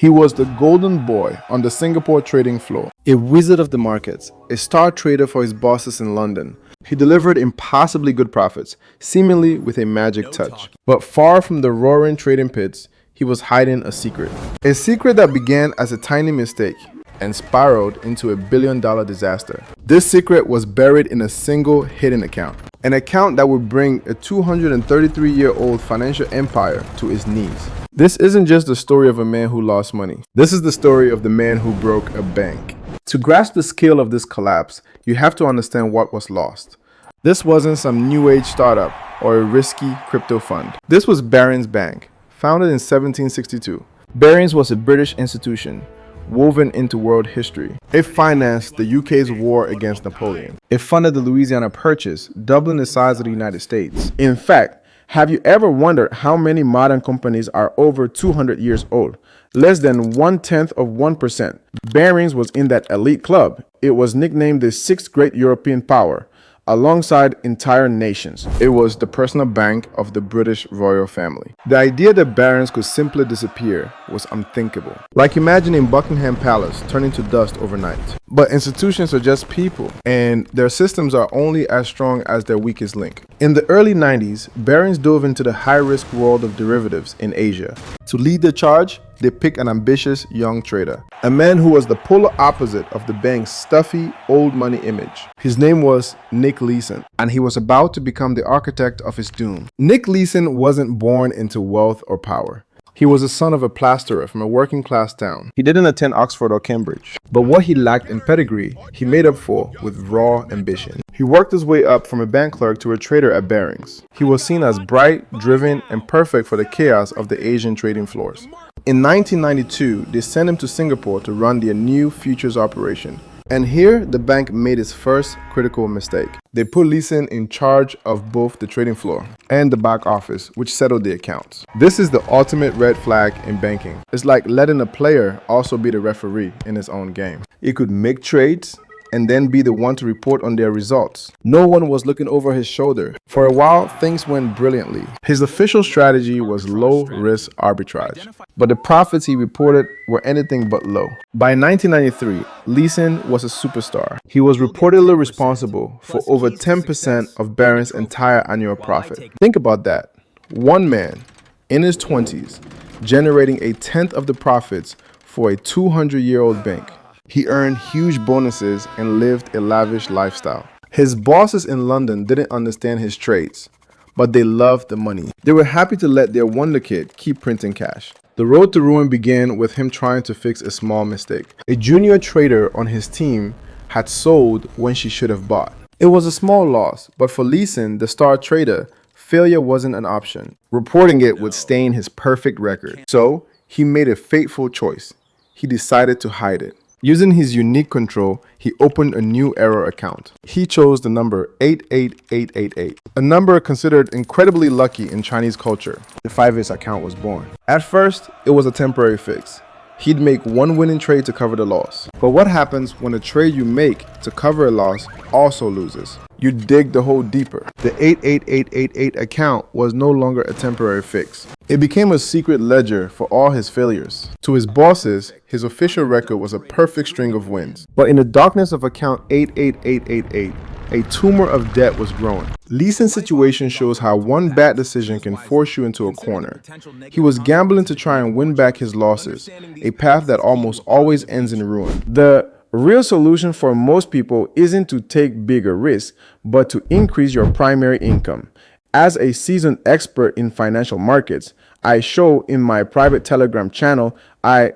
He was the golden boy on the Singapore trading floor, a wizard of the markets, a star trader for his bosses in London. He delivered impossibly good profits, seemingly with a magic touch. But far from the roaring trading pits, he was hiding a secret. A secret that began as a tiny mistake and spiraled into a billion-dollar disaster. This secret was buried in a single hidden account. An account that would bring a 233-year-old financial empire to its knees. This isn't just the story of a man who lost money. This is the story of the man who broke a bank. To grasp the scale of this collapse, you have to understand what was lost. This wasn't some new age startup or a risky crypto fund. This was Barings Bank, founded in 1762. Barings was a British institution woven into world history. It financed the UK's war against Napoleon. It funded the Louisiana Purchase, doubling the size of the United States. In fact, have you ever wondered how many modern companies are over 200 years old? Less than 1/10 of 1%. Barings was in that elite club. It was nicknamed the sixth great European power, alongside entire nations. It was the personal bank of the British royal family. The idea that Barings could simply disappear was unthinkable. Like imagining Buckingham Palace turning to dust overnight. But institutions are just people, and their systems are only as strong as their weakest link. In the early 90s, Barings dove into the high-risk world of derivatives in Asia. To lead the charge, they picked an ambitious young trader, a man who was the polar opposite of the bank's stuffy, old money image. His name was Nick Leeson, and he was about to become the architect of his doom. Nick Leeson wasn't born into wealth or power. He was the son of a plasterer from a working-class town. He didn't attend Oxford or Cambridge, but what he lacked in pedigree, he made up for with raw ambition. He worked his way up from a bank clerk to a trader at Barings. He was seen as bright, driven, and perfect for the chaos of the Asian trading floors. In 1992, they sent him to Singapore to run their new futures operation. And here, the bank made its first critical mistake. They put Leeson in charge of both the trading floor and the back office, which settled the accounts. This is the ultimate red flag in banking. It's like letting a player also be the referee in his own game. He could make trades and then be the one to report on their results. No one was looking over his shoulder. For a while, things went brilliantly. His official strategy was low-risk arbitrage, but the profits he reported were anything but low. By 1993, Leeson was a superstar. He was reportedly responsible for over 10% of Barings' entire annual profit. Think about that. One man, in his 20s, generating 1/10 of the profits for a 200-year-old bank. He earned huge bonuses and lived a lavish lifestyle. His bosses in London didn't understand his trades, but they loved the money. They were happy to let their wonder kid keep printing cash. The road to ruin began with him trying to fix a small mistake. A junior trader on his team had sold when she should have bought. It was a small loss, but for Leeson, the star trader, failure wasn't an option. Reporting it would stain his perfect record. So he made a fateful choice. He decided to hide it. Using his unique control, he opened a new error account. He chose the number 88888, a number considered incredibly lucky in Chinese culture. The 5S account was born. At first, it was a temporary fix. He'd make one winning trade to cover the loss. But what happens when the trade you make to cover a loss also loses? You dig the hole deeper. The 88888 account was no longer a temporary fix. It became a secret ledger for all his failures. To his bosses, his official record was a perfect string of wins. But in the darkness of account 88888, a tumor of debt was growing. Leeson's situation shows how one bad decision can force you into a corner. He was gambling to try and win back his losses, a path that almost always ends in ruin. The real solution for most people isn't to take bigger risks, but to increase your primary income. As a seasoned expert in financial markets, I show in my private Telegram channel,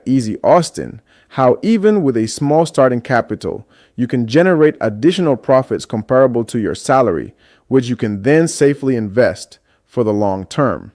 Easy Austin, how even with a small starting capital, you can generate additional profits comparable to your salary, which you can then safely invest for the long term.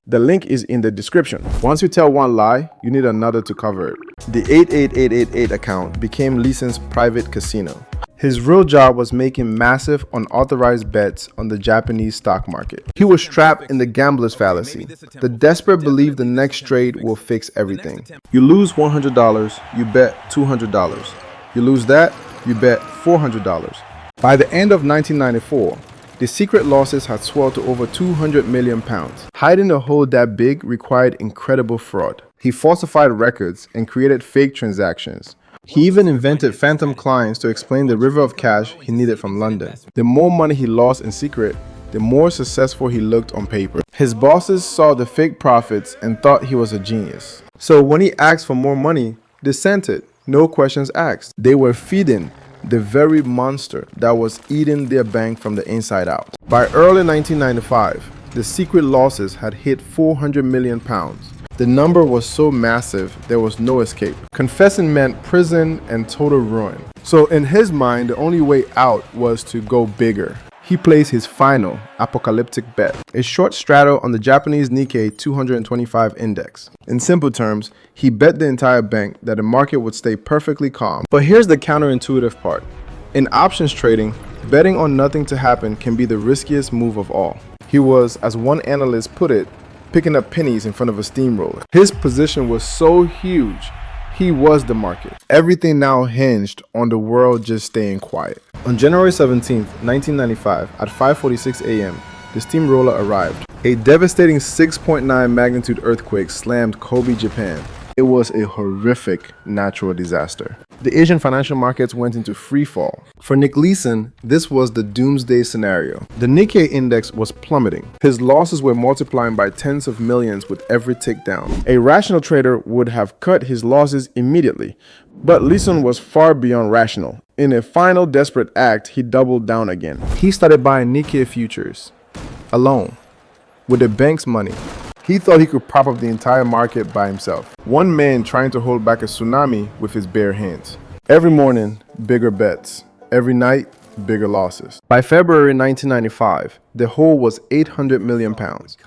The link is in the description. Once you tell one lie, you need another to cover it. The 88888 account became Leeson's private casino. His real job was making massive unauthorized bets on the Japanese stock market. He was trapped in the gambler's fallacy. The desperate believe the next trade will fix everything. You lose $100, you bet $200. You lose that, you bet $400. By the end of 1994, The secret losses had swelled to over 200 million pounds. Hiding a hole that big required incredible fraud. He falsified records and created fake transactions. He even invented phantom clients to explain the river of cash he needed from London. The more money he lost in secret, the more successful he looked on paper. His bosses saw the fake profits and thought he was a genius. So when he asked for more money, they sent it, no questions asked. They were feeding the very monster that was eating their bank from the inside out. By early 1995, the secret losses had hit 400 million pounds. The number was so massive, there was no escape. Confessing meant prison and total ruin. So in his mind, the only way out was to go bigger. He placed his final apocalyptic bet, a short straddle on the Japanese Nikkei 225 index. In simple terms, he bet the entire bank that the market would stay perfectly calm. But here's the counterintuitive part. In options trading, betting on nothing to happen can be the riskiest move of all. He was, as one analyst put it, picking up pennies in front of a steamroller. His position was so huge, he was the market. Everything now hinged on the world just staying quiet. On January 17, 1995, at 5:46 a.m., the steamroller arrived. A devastating 6.9 magnitude earthquake slammed Kobe, Japan. It was a horrific natural disaster. The Asian financial markets went into free fall. For Nick Leeson, this was the doomsday scenario. The Nikkei index was plummeting. His losses were multiplying by tens of millions with every tick down. A rational trader would have cut his losses immediately, but Leeson was far beyond rational. In a final desperate act, he doubled down again. He started buying Nikkei futures, alone, with the bank's money. He thought he could prop up the entire market by himself. One man trying to hold back a tsunami with his bare hands. Every morning, bigger bets. Every night, bigger losses. By February 1995, the hole was 800 million pounds.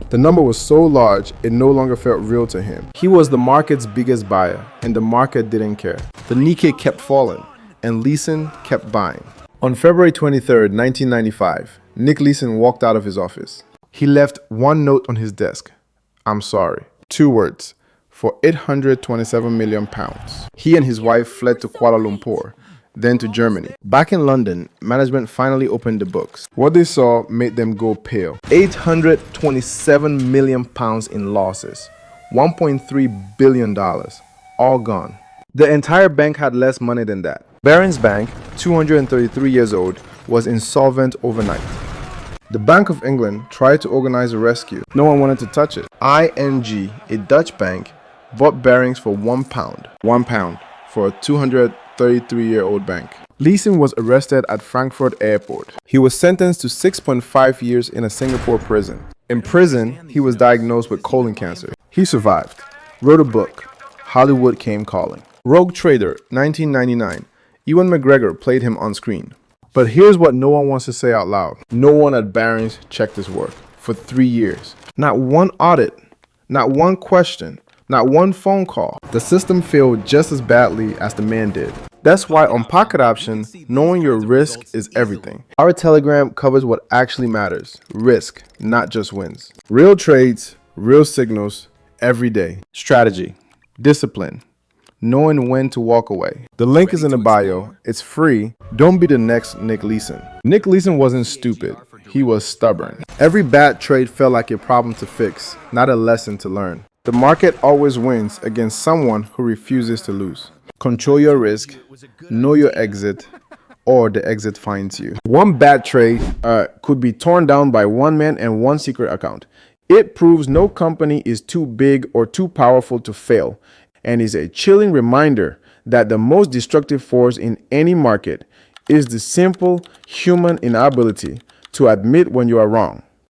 The number was so large, it no longer felt real to him. He was the market's biggest buyer, and the market didn't care. The Nikkei kept falling, and Leeson kept buying. On February 23, 1995, Nick Leeson walked out of his office. He left one note on his desk. I'm sorry. 2 words. For 827 million pounds. He and his wife fled to Kuala Lumpur, then to Germany. Back in London, management finally opened the books. What they saw made them go pale. 827 million pounds in losses. $1.3 billion. All gone. The entire bank had less money than that. Barings Bank, 233 years old, was insolvent overnight. The Bank of England tried to organize a rescue. No one wanted to touch it. ING, a Dutch bank, bought Barings for £1. £1 for a 233-year-old bank. Leeson was arrested at Frankfurt Airport. He was sentenced to 6.5 years in a Singapore prison. In prison, he was diagnosed with colon cancer. He survived. Wrote a book. Hollywood Came Calling. Rogue Trader, 1999. Ewan McGregor played him on screen. But here's what no one wants to say out loud. No one at Barings checked his work for 3 years. Not one audit, not one question, not one phone call. The system failed just as badly as the man did. That's why on Pocket Option, knowing your risk is everything. Our Telegram covers what actually matters. Risk, not just wins. Real trades, real signals, every day. Strategy, discipline, knowing when to walk away. The link is in the bio. It's free. Don't be the next Nick Leeson. Nick Leeson wasn't stupid. He was stubborn. Every bad trade felt like a problem to fix, not a lesson to learn. The market always wins against someone who refuses to lose. Control your risk, know your exit, or the exit finds you. One bad trade could be torn down by one man and one secret account. It proves no company is too big or too powerful to fail, and is a chilling reminder that the most destructive force in any market is the simple human inability to admit when you are wrong.